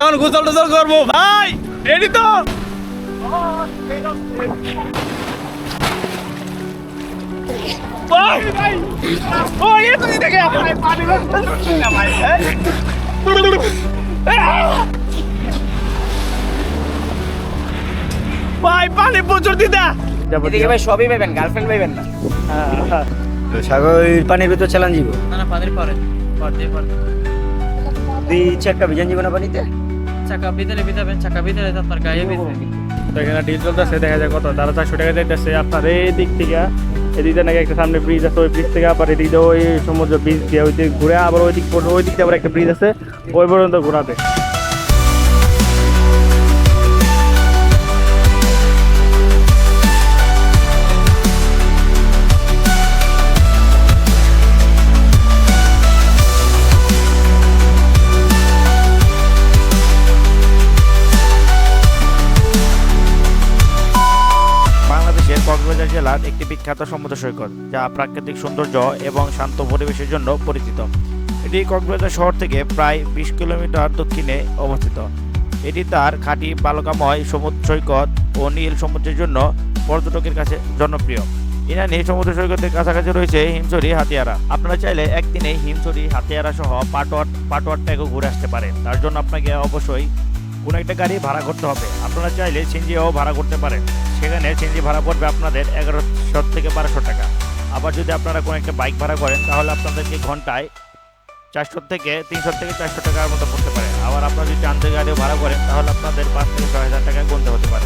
এখন গোসল টোসল করবো ভাই, রেডি তো? ভাই ভাই ও ये तो नहीं देखे भाई पानी में ना भाई ভাই পানি প্রচুর দিদা এদিকে ভাই সবই পাইবেন, গার্লফ্রেন্ড পাইবেন না। সাগর পানির ভিতর চালান যাব না না, পানির পরে দুই চাকা ভিজান যাব না পানিতে। চাকা ভিতরে ভিজাবেন, চাকা ভিতরে আপনার গায়ে ভিজবে। তো এখানে ডিল চলতেছে, দেখা যায় কত তারা 400 টাকা দিতেছে আপনার এই দিক থেকে। এদিকে নাকি একটা সামনে ব্রিজ আছে, ওই ব্রিজ থেকে আবার এদিকে ওই সমুদ্র ব্রিজ দিয়ে ওই দিক ঘুরে আবার ওই দিক দিয়ে আবার একটা ব্রিজ আছে, ওই পর্যন্ত ঘোরাতে। বাংলাদেশের কক্সবাজার জেলার একটি বিখ্যাত সমুদ্র সৈকত, যা প্রাকৃতিক সৌন্দর্য এবং শান্ত পরিবেশের জন্য পরিচিত। এটি কক্সবাজার শহর থেকে প্রায় 20 কিলোমিটার দক্ষিণে অবস্থিত। এটি তার খাঁটি বালুকাময় সমুদ্র সৈকত ও নীল সমুদ্রের জন্য পর্যটকের কাছে জনপ্রিয়। ইনানি সমুদ্র সৈকতের কাছাকাছি রয়েছে হিমছড়ি হাতিয়ারা। আপনারা চাইলে একদিনেই হিমছড়ি হাতিয়ারা সহ পাটোয়ারটাকেও ঘুরে আসতে পারেন। তার জন্য আপনাকে অবশ্যই কোনো একটা গাড়ি ভাড়া করতে হবে। আপনারা চাইলে সিএনজিও ভাড়া করতে পারেন। সেখানে সিএনজি ভাড়া পড়বে আপনাদের 1100 থেকে 1200 টাকা। আবার যদি আপনারা কোনো একটা বাইক ভাড়া করেন তাহলে আপনাদেরকে ঘন্টায় 400 থেকে 400 টাকার মতো পড়তে পারে। আবার আপনারা যদি চান্দের গাড়িও ভাড়া করেন তাহলে আপনাদের 5 থেকে 6000 টাকা গুনতে হতে পারে।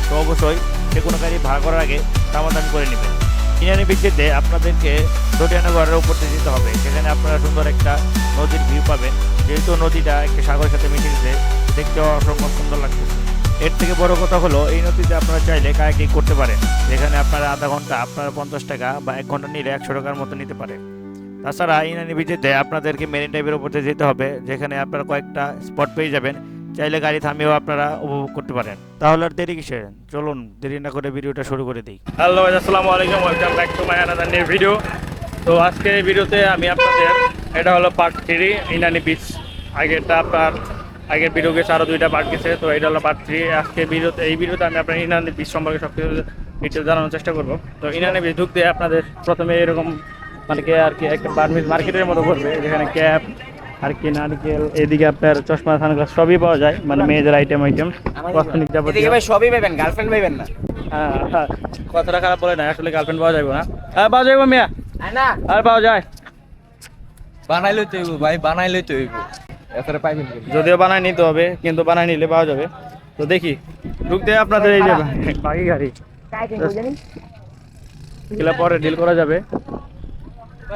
তো অবশ্যই যে কোনো গাড়ি ভাড়া করার আগে দামাদামি করে নেবেন। ইনানি বিচেতে আপনাদেরকে দরিয়ানগরের উপর দিয়ে যেতে হবে। সেখানে আপনারা সুন্দর একটা নদীর ভিউ পাবেন। যেহেতু নদীটা একটা সাগরের সাথে মিশে গেছে, দেখতে অসম্ভব সুন্দর লাগতেছে। এর থেকে বড় কথা হলো এই নদীতে আপনারা চাইলে কায়াকিং করতে পারেন, যেখানে আপনারা আধা ঘন্টা আপনারা 50 টাকা বা 1 ঘন্টা নিলে 100 টাকার মতো নিতে পারে। তাছাড়া ইনানি বিচেতে আপনাদেরকে মেরিন ড্রাইভের উপর দিয়ে যেতে হবে, যেখানে আপনারা কয়েকটা স্পট পেয়ে যাবেন। চাইলে গাড়ি থামিয়েও আপনারা উপভোগ করতে পারেন। তাহলে আর দেরি কিসের, চলুন দেরি না করে ভিডিওটা শুরু করে দিই। হ্যালো আসসালামু আলাইকুম, welcome back to my another new video. তো আজকে এই ভিডিওতে আমি আপনাদের, এটা হলো পার্ট 3 ইনানি বিচ। আগের ভিডিও গেছে আরও 2টা পার্ট গেছে, তো এটা হলো পার্ট 3। আজকে এই ভিডিওতে আমি আপনার ইনানি বিচ সম্পর্কে সব কিছু ডিটেল জানানোর চেষ্টা করবো। তো ইনানি বিচ ঢুকতে আপনাদের প্রথমে এরকম মানে আর কি একটা বার্মিজ মার্কেটের মতো করবে, যেখানে ক্যাপ আর কি নারকেল, এদিকে আপনার চশমা সানগ্লাস সবই পাওয়া যায়, মানে মেয়েদের আইটেম কসমেটিক যাবতীয়। এদিকে ভাই সবই পাইবেন, গার্লফ্রেন্ড পাইবেন না। হ্যাঁ, কথাটা খারাপ বলে না, আসলে গার্লফ্রেন্ড পাওয়া যাবে না। হ্যাঁ পাওয়া যাবে মিয়া, আর পাওয়া যায়। বানাইলে তো হইব ভাই, বানাইলে তো হইব, এতটা পাইবেন। যদিও বানায় নিতে হবে, কিন্তু বানায় নিলে পাওয়া যাবে। তো দেখি ঢুকতে আপনাদের এই যে বাকি গাড়ি এগুলা পরে ডিল করা যাবে।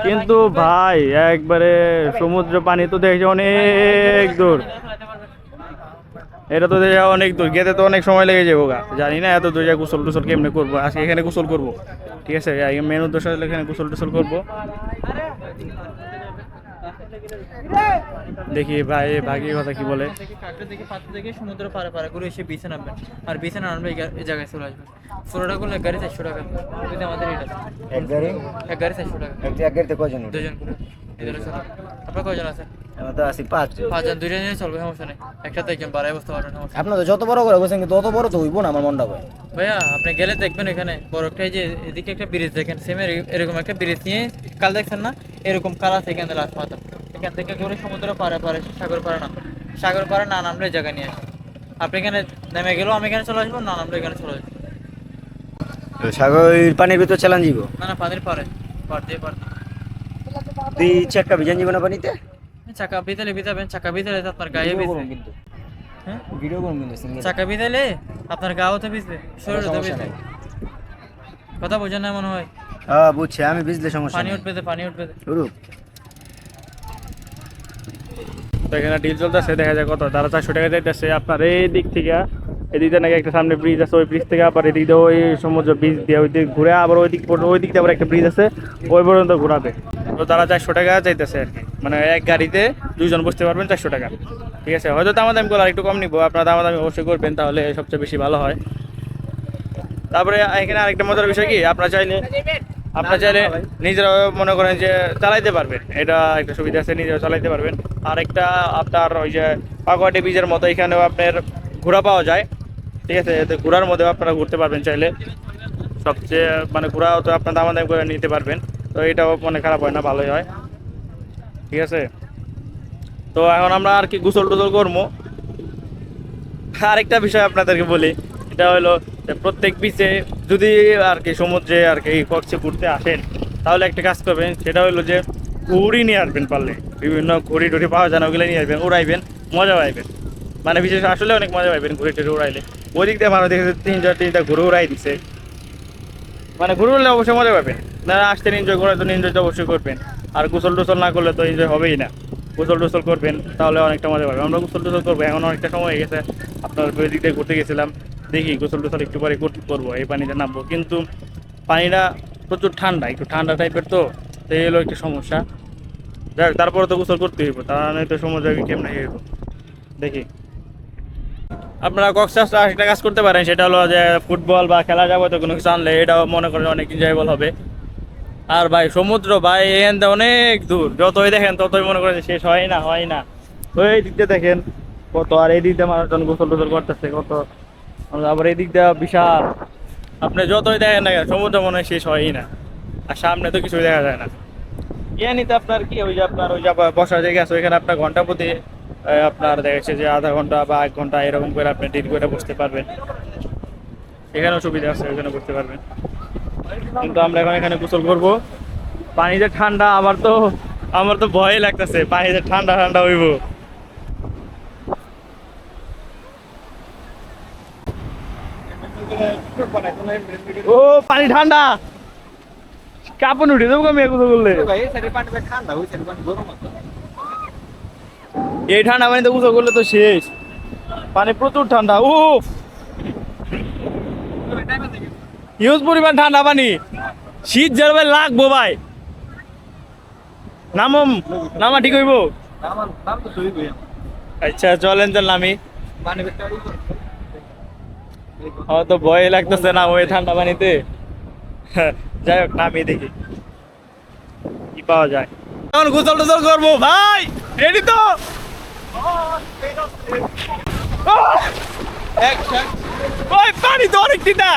কিন্তু ভাই একবারে সমুদ্র পানি তো দেখছি অনেক দূর, এটা তো দেখে অনেক দূর, গেতে তো অনেক সময় লেগে যাবো গা। জানি না এত দূর গোসল টোসল কেমনে করবো। আজকে এখানে গোসল করবো, ঠিক আছে। মেন উদ্দেশ্য হলে এখানে গোসল টোসল করবো। দেখি ভাই ভাগি কথা কি বলে। থেকে সমুদ্র পারে পারে করে এসে বিছে নামবেন, আর বিছে নামবে এই জায়গায় চলে আসবেন। 16 টাকা করলে গাড়ি 400 টাকা, কিন্তু আমাদের এটা এক গাড়ি 400 টাকা। এক গাড়িতে কয়জন? 2জন করে এদের চলে। আপনার কয়জন আছে? আমরা তো আছি 5 জন। 5 জন, 2জন নিয়ে চলবে, সমস্যা নেই। একসাথে একজন বাড়াই বসতে পারবেন, সমস্যা। আপনারা তো যত বড় করে বসেন কিন্তু তত বড় তো হইব না, আমার মনটা ভাই। ভাইয়া আপনি গেলে দেখবেন এখানে বড় একটা, যে এদিকে একটা ব্রিজ দেখেন, সেম এরকম একটা ব্রিজ নিয়ে কাল দেখছেন না, এরকম কাল আছে এখানে লাস্ট মাথা। এখান থেকে করে সমুদ্র পারে পারে সাগর পারে নামবেন। সাগর পারে না নামলে এই জায়গায় নিয়ে আসবেন। আপনি এখানে নেমে গেলেও আমি এখানে চলে আসবো, না নামলে এখানে চলে আসবো। সাগর পানির ভিতর চালান যাব না না, পানির পারে পার দিয়ে পার। দুই চাকা ভিজান যাব না পানিতে। চাকা ভিতরে ভিজাবেন, চাকা ভিতরে আপনার গায়ে ভিজবে। কিন্তু হ্যাঁ ভিডিও করুন কিন্তু সিঙ্গেল। চাকা ভিজাইলে আপনার গাও তো ভিজবে, শরীরও তো ভিজবে। কথা বোঝেন না মনে হয়। হ্যাঁ বুঝছি, আমি ভিজলে সমস্যা পানি নেই। উঠবে, পানি উঠবে। শুরু। তো এখানে ডিল চলতেছে, দেখা যায় কত তারা 400 টাকা দিতেছে আপনার এই দিক থেকে। এদিকে নাকি একটা সামনে ব্রিজ আছে, ওই ব্রিজ থেকে আবার এদিকে ওই সমুদ্র ব্রিজ দিয়ে ওই দিক ঘুরে আবার ওই দিক দিয়ে আবার একটা ব্রিজ আছে, ওই পর্যন্ত ঘোরাবে। তো তারা 400 টাকা চাইতেছে আর কি, মানে এক গাড়িতে 2 জন বসতে পারবেন 400 টাকা, ঠিক আছে। হয়তো দামাদামি করে আর একটু কম নিবো, আপনারা দামাদামি অবশ্যই করবেন, তাহলে সবচেয়ে বেশি ভালো হয়। তারপরে এখানে আরেকটা মজার বিষয় কি, আপনারা চাইলে আপনার চাইলে নিজেরা মনে করেন যে চালাইতে পারবেন, এটা একটা সুবিধা আছে, নিজেরা চালাইতে পারবেন। আর একটা আপনার ওই যে পাকুয়াটি বীজের মতো এখানেও আপনার ঘোড়া পাওয়া যায়, ঠিক আছে, এতে ঘোড়ার মধ্যেও আপনারা ঘুরতে পারবেন চাইলে। সবচেয়ে মানে ঘোড়াও তো আপনার দামাদামি করে নিতে পারবেন, তো এটাও মানে খারাপ হয় না, ভালোই হয়, ঠিক আছে। তো এখন আমরা আর কি গোসল টোসল করবো। আরেকটা বিষয় আপনাদেরকে বলি, এটা হলো যে প্রত্যেক বিচে যদি আর কি সমুদ্রে আর কি কক্সে ঘুরতে আসেন, তাহলে একটা কাজ করবেন, সেটা হলো যে ঘুড়ি নিয়ে আসবেন, পারলে বিভিন্ন ঘুড়ি টুড়ি পাওয়া যায় না, ওগুলো নিয়ে আসবেন, উড়াইবেন, মজা পাইবেন। মানে বিশেষ আসলে অনেক মজা পাইবেন ঘুড়ি টুড়ি উড়াইলে। ওই দিক দিয়ে মানুষ দেখেছে 3-4টা ঘুরে উড়াই দিচ্ছে, মানে ঘুরে উড়লে অবশ্যই মজা পাবেন। না আসতেন এনজয় করার জন্য এনজয় তো অবশ্যই করবেন, আর গোসল টোসল না করলে তো এনজয় হবেই না। গোসল টোসল করবেন তাহলে অনেকটা মজা পাবেন। আমরা গোসল টোসল করবো, এখন অনেকটা সময় হয়ে গেছে, আপনার ওই দিক দিয়ে ঘুরতে গেছিলাম, দেখি গোসল টোসল একটু পরে করবো, এই পানিতে নামবো। কিন্তু পানিটা প্রচুর ঠান্ডা, একটু ঠান্ডা টাইপের, তো এই হলো একটু সমস্যা। যাই হোক, তারপরে তো গোসল করতে হইব, তা নয় তো সমুদ্রে কেমন হয়ে যাবো। দেখি আপনারা কক্সবাজার একটা কাজ করতে পারেন, সেটা হলো যে ফুটবল বা খেলা যাবতীয় কোনো কিছু আনলে এটাও মনে করেন অনেক এনজয়েবল হবে। আর ভাই সমুদ্র ভাই এখান থেকে অনেক দূর, যতই দেখেন ততই মনে করেন যে শেষ হয় না, হয় না। ওই দিক দিয়ে দেখেন কত, আর এই দিক দিয়ে মানুষজন গোসল টোসল করতেছে কত, আবার এই দিক দিয়ে বিশাল। আপনি যতই দেখেন না কেন সমুদ্র মনে হয় শেষ হয়ই না, আর সামনে তো কিছুই দেখা যায় না। নিতে আপনার কি ওই যে আপনার ওই যে বসার জায়গা আছে, ওইখানে আপনার ঘন্টা প্রতি আপনার দেখা যাচ্ছে যে আধা ঘন্টা বা 1 ঘন্টা এরকম করে আপনি ডিল করে বসতে পারবেন, এখানেও সুবিধা আছে, ওইখানে বসতে পারবেন। কিন্তু আমরা এখন এখানে গোসল করবো, পানি যে ঠান্ডা, আমার তো ভয় লাগতেছে, পানি যে ঠান্ডা ঠান্ডা হইব। ও পানি ঠান্ডা, কাপড় উঠে দেবো আমি গোসল করলে। এই ঠান্ডা পানিতে গোসল করলে তো শেষ, পানি প্রচুর ঠান্ডা। ও হিউজ পরিমাণ ঠান্ডা পানি, শীত যেভাবে লাগবো ভাই। নামা ঠিক হইব? আচ্ছা চলেন তো নামি। আমার তো ভয় লাগতেছে না ওই ঠান্ডা পানিতে। যাই হোক নামি দেখি কি পাওয়া যায়। এখন গোসল টোসল করবো ভাই, রেডি তো? ওই পানি তো অনেক ঠান্ডা।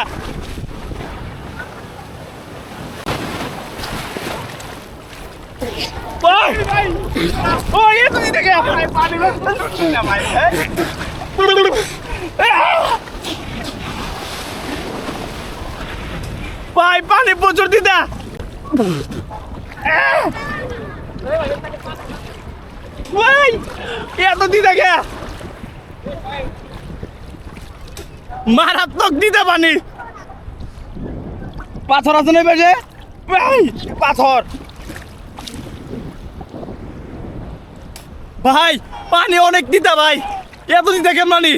ভাই পানি প্রচুর দিদা, ভাই এত দিদা কে, মারাত্মক দিদা পানি। পাথর আছে না বেশে ভাই, পাথর ভাই, পানি অনেক দিদা ভাই, এত দিদা কেমন পানি।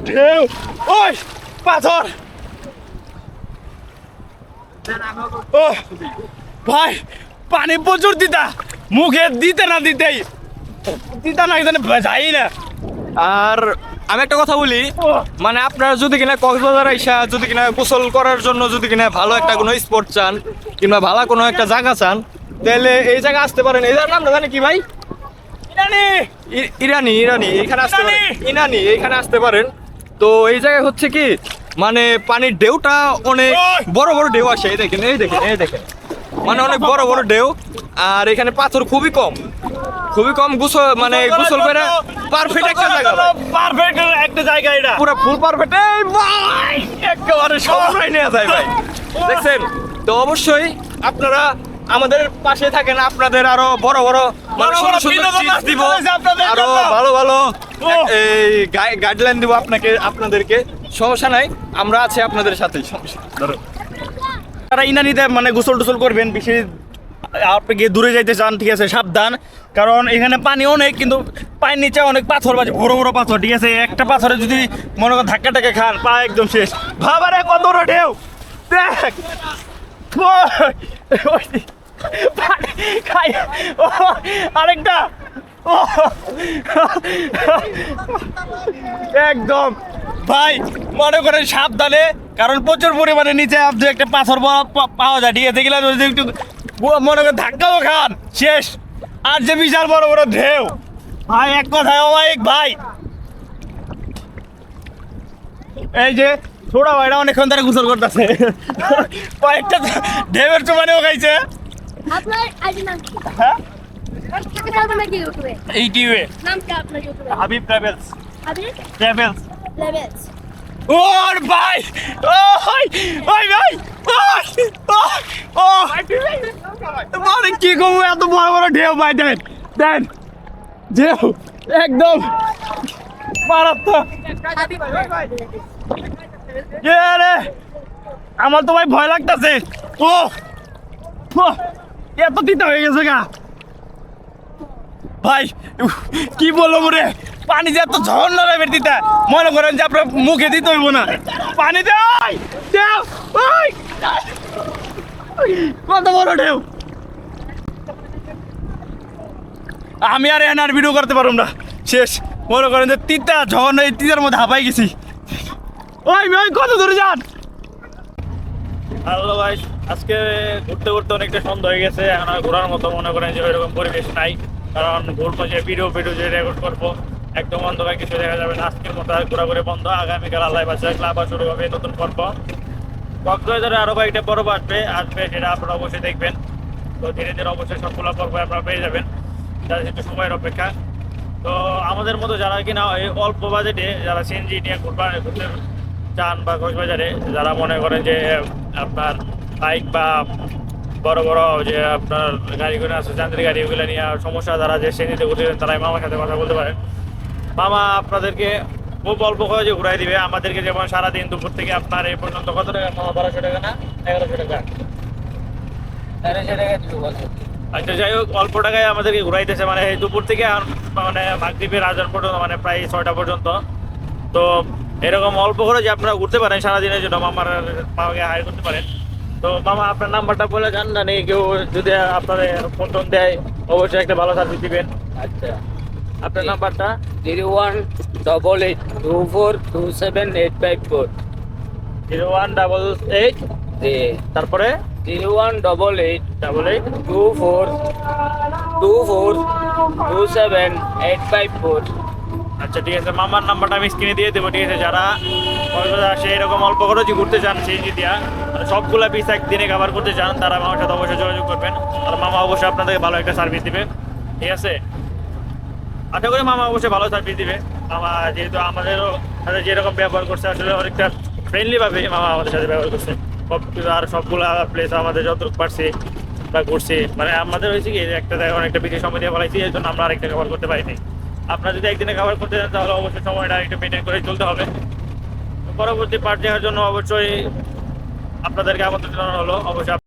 ঢেউ, ওই পাথর, ও ভাই পানি প্রচুর দিদা, মুখে দিতে না দিতেই দিদা না যাই না। আর আমি একটা কথা বলি, মানে আপনারা যদি কিনা কক্সবাজার আইসা যদি কিনা গোসল করার জন্য যদি কিনা ভালো একটা কোনো স্পট চান কিংবা ভালো কোনো একটা জায়গা চান, তাহলে এই জায়গা আসতে পারেন। এই জায়গার নামটা জানি কি ভাই? ইরানি এইখানে আসতে পারেন, ইনানি এইখানে আসতে পারেন। তো এই জায়গায় হচ্ছে কি, মানে পানির ঢেউটা অনেক বড় বড় ঢেউ আসে, এই দেখেন মানে অনেক বড় বড় ঢেউ। আর এখানে পাথর খুবই কম গোসল মানে গোসল করে পারফেক্ট একটা জায়গা, পারফেক্ট একটা জায়গা, এটা পুরো ফুল পারফেক্ট। এই ভাই একেবারে সবাই নিয়ে যায় ভাই, দেখছেন? তো অবশ্যই আপনারা আমাদের পাশে থাকেন, আপনাদের আরো বড় বড় মানে সুন্দর সুন্দর টিপস দিব, আরো ভালো ভালো এই গাইডলাইন দিব আপনাদেরকে। সমস্যা নাই, আমরা আছি আপনাদের সাথেই। সমস্যা ধরো তারা ইনানিতে মানে গোসল টোসল করবেন, বেশি আপনি গিয়ে দূরে যাইতে চান, ঠিক আছে সাবধান, কারণ এখানে পানি অনেক, কিন্তু পানির নিচে অনেক পাথর বাজে, বড় বড় পাথর, ঠিক আছে। একটা পাথরে যদি মনে করেন ধাক্কা টাক্কা খান, পা একদম শেষ। ভাবারে কত বড় ঢেউ, দেখ আরেকটা, একদম ভাই মনে করেন সাবধানে, কারণ প্রচুর পরিমাণে নিচে আপনি একটা পাথর পাওয়া যায়, ঠিক আছে? এগুলো যদি একটু মনে করেন ধাক্কাও খান শেষ। আর যে বিশাল বড় বড় ঢেউ ভাই, এক কথায় অমায়িক ভাই। এই যে ছোট ভাইরা অনেকক্ষণ ধরে গোসল করতেছে, কয়েকটা ঢেউয়ের চুমানিও খাইছে। আপনার আইডি নাম কি? হ্যাঁ, টাকা যাবে নাকি ইউটিউবে? এই টিউবে নাম কি আপনার ইউটিউবে? Habib travels. Habib travels. Levels. ওর ভাই, ওই ওই ভাই, ওই ও মানে কি করবো, এত বড় বড় ঢেউ ভাই, দেন দেন ঢেউ একদম মারাত্মক। হাবিব এ রে, আমার তো ভাই ভয় লাগতেছে। ও ও, এত তিতা হয়ে গেছে গা ভাই, উফ, কি বলবো রে, পানি যে এত ঝর্ণা টাইপের দিতা, মনে করেন যে আপনার মুখে দিতে হইব না পানি। দে ওই, দেও, ওই, কত বড় ঢেউ, আমি আর এনার ভিডিও করতে পারব না, শেষ। মনে করেন যে তিতা ঝর্ণা, এই তিতার মধ্যে হাঁপাই গেছি। ওই ওই কত দূরে যান। হ্যালো ভাই, আজকে ঘুরতে ঘুরতে অনেকটা সন্ধ্যা হয়ে গেছে, এখন আর ঘোরার মতো মনে করেন যে ওইরকম পরিবেশ নাই, কারণ ঘুরবো যে ভিডিও যে রেকর্ড করবো একদম অন্ধকার, কিছু দেখা যাবে না। আজকের মতো আর ঘোরাঘুরি বন্ধ, আগামীকাল আল্লাহ বাচ্চা ক্লাব শুরু হবে নতুন পর্ব। কক্সবাজারে আরও কয়েকটা পর্ব আসবে সেটা আপনারা অবশ্যই দেখবেন। তো ধীরে ধীরে অবশ্যই সবগুলো পর্ব আপনারা পেয়ে যাবেন, যাদের একটু সময়ের অপেক্ষা। তো আমাদের মতো যারা কিনা এই অল্প বাজেটে যারা সিএনজি নিয়ে ঘুরতে চান বা কক্সবাজারে, যারা মনে করেন যে আপনার বাইক বা বড় বড় যে আপনার গাড়িগুলো আছে, যান্ত্রিক গাড়ি, ওগুলো নিয়ে সমস্যা, যারা যে সিএনজিতে ঘুরতেছেন তারাই মামার সাথে কথা বলতে পারেন। মামা আপনাদেরকে খুব অল্প খরচে ঘুরাই দিবে। আমাদেরকে যেমন সারাদিন দুপুর থেকে আপনার এই পর্যন্ত কত টাকা মামা? 1200 টাকা না 1100 টাকা? 1100 টাকা দিব বলো। আচ্ছা, যাই হোক, অল্প টাকায় আমাদেরকে ঘুরাইতেছে, মানে এই দুপুর থেকে মানে মাগরিবের আজান পর্যন্ত, মানে প্রায় 6টা পর্যন্ত। তো এরকম অল্প খরচে আপনারা ঘুরতে পারেন সারাদিনের জন্য, মামাকে হায়ার করতে পারেন। তো মামা আপনার নাম্বারটা বলে যান, না নেই কেউ যদি আপনাদের ফোন টোন দেয় অবশ্যই একটা ভালো সার্ভিস দিবেন। আচ্ছা, আপনার নাম্বারটা 0188278554 0188, জি, তারপরে 018824278554। আচ্ছা, ঠিক আছে, মামার নাম্বারটা আমি স্ক্রিনে দিয়ে দেবো, ঠিক আছে? যারা কক্সবাজার আসে এরকম অল্প খরচে ঘুরতে চান সিএনজি দিয়া, সবগুলা পিস একদিনে কভার করতে চান, তারা মামার সাথে অবশ্যই যোগাযোগ করবেন। আর মামা অবশ্যই আপনাদেরকে ভালো একটা সার্ভিস দিবে, ঠিক আছে? আশা করি মামা অবশ্যই ভালো সার্ভিস দিবে। মামা যেহেতু আমাদেরও সাথে যেরকম ব্যবহার করছে, আসলে অনেকটা ফ্রেন্ডলিভাবে মামা আমাদের সাথে ব্যবহার করছে। আর সবগুলা প্লেস আমাদের যতটুকু পারছি বা ঘুরছি, মানে আমাদের হয়েছে কি একটা জায়গায় অনেকটা বেশি সময় দিয়ে ফেলাইছি, এই জন্য আমরা আরেকটা কভার করতে পারিনি। আপনারা যদি একদিনে কভার করতে চান তাহলে অবশ্যই সময়টা একটু মেনটেন করে চলতে হবে। পরবর্তী পার্ট দেখার জন্য অবশ্যই আপনাদেরকে আমন্ত্রণ জানানো হলো। অবশ্যই